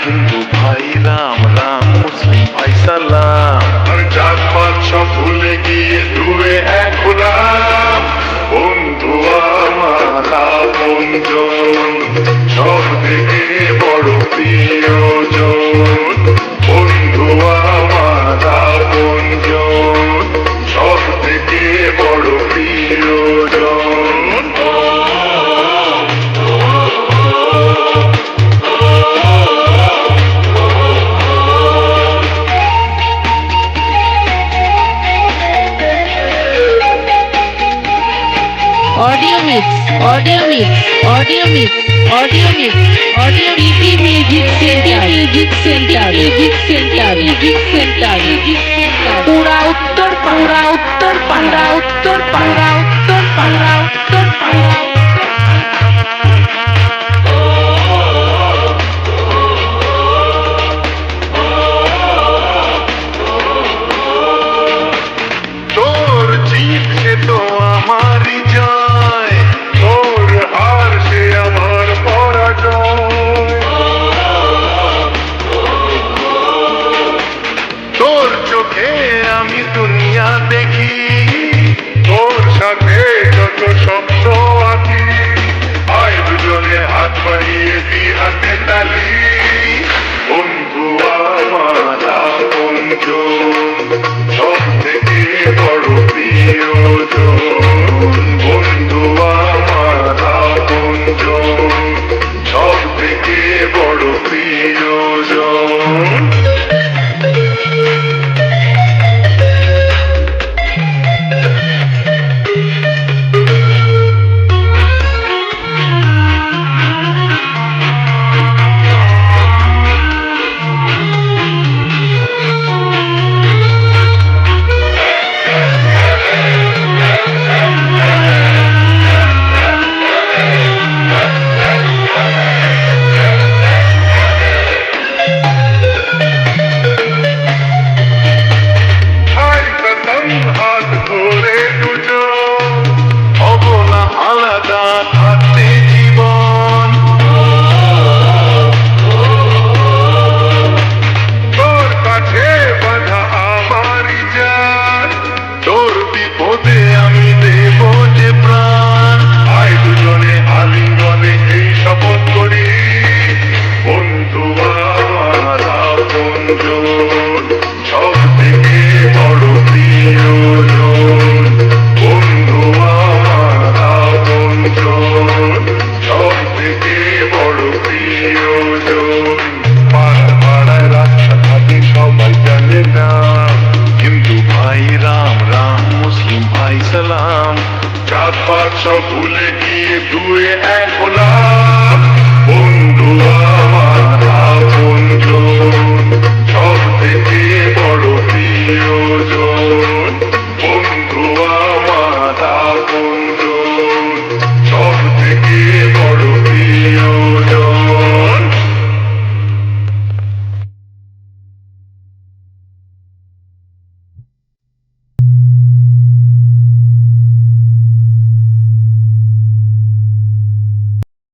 হিন্দু ভাই রাম রাম, মুসলিম ভাই সালাম। আর জাত পাত সব ভুলে গিয়ে দুয়ে এক হলাম। বন্ধু আমার আপনজন, সব থেকে বড় প্রিয়জন। বন্ধু আমার আপনজন, সব থেকে বড় প্রিয়জন। Audio mix, audio mix, audio mix, audio mix, audio PP Music Center, Music Center, Music Center, Music Center, Music Center. पूरा उत्तर पूरा उत्तर पूरा उत्तर पूरा उत्तर पूरा उत्तर पूरा তোর জিত সে তো আমারই জয়, তোর হার সে আমার পরাজয়। তোর চোখে আমি দুনিয়া দেখি, তোর সাথে যত স্বপ্ন আঁকি। আয় দুজনে হাত বাড়িয়ে দি হাতে তালি। বন্ধু আমার আপনজন, সব থেকে বড় প্রিয়জন। বন্ধু আমার আপনজন, সব থেকে বড় প্রিয়জন। হাত ধরে দুজন, হব না আলাদা থাকতে জীবন। তোর কাছে বাধা আমারই জান, তোর বিপদে আমি দেব যে প্রাণ। আয় দুজনে আলিঙ্গনে এই শপথ করি। বন্ধু আমার আপনজন, সব থেকে বড় প্রিয়জন। বন্ধু আমার আপনজন, সব থেকে বড় প্রিয়জন। পাড়ায় পাড়ায় রাস্তা থাকে সবাই জানে না, হিন্দু ভাই রাম রাম, মুসলিম ভাই সালাম। জাত পাত সব ভুলে গিয়ে দুয়ে এক হলাম।